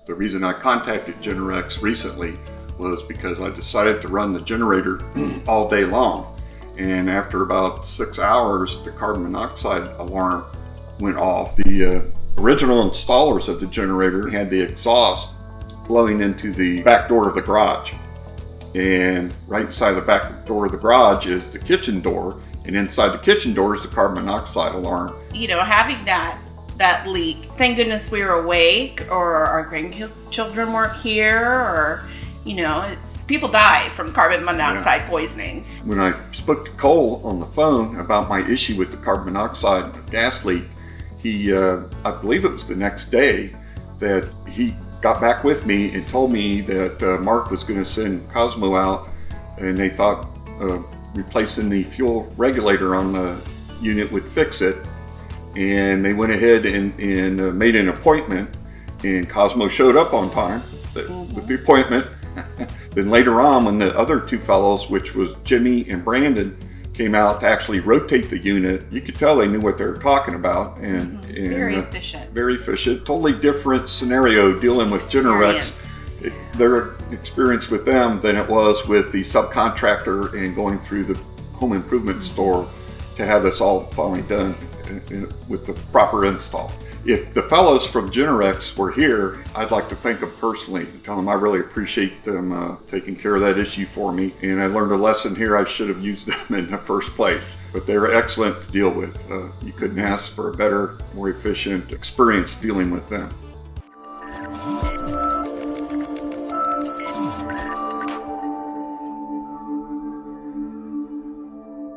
The reason I contacted GenerX recently was because I decided to run the generator all day long. And after about 6 hours, the carbon monoxide alarm went off. The original installers of the generator had the exhaust blowing into the back door of the garage. And right inside the back door of the garage is the kitchen door. And inside the kitchen door is the carbon monoxide alarm. You know, having that leak, thank goodness we were awake, or our grandchildren weren't here, or, you know, people die from carbon monoxide poisoning. When I spoke to Cole on the phone about my issue with the carbon monoxide gas leak, he, I believe it was the next day, that he got back with me and told me that Mark was going to send Cosmo out, and they thought replacing the fuel regulator on the unit would fix it. And they went ahead and made an appointment, and Cosmo showed up on time with the appointment. Then later on, when the other two fellows, which was Jimmy and Brandon, came out to actually rotate the unit, you could tell they knew what they were talking about. And very efficient. Very efficient. Totally different scenario dealing with GenerX. Their experience with them than it was with the subcontractor and going through the home improvement store to have this all finally done with the proper install. If the fellows from GenerX were here, I'd like to thank them personally and tell them I really appreciate them taking care of that issue for me. And I learned a lesson here. I should have used them in the first place, but they were excellent to deal with. You couldn't ask for a better, more efficient experience dealing with them.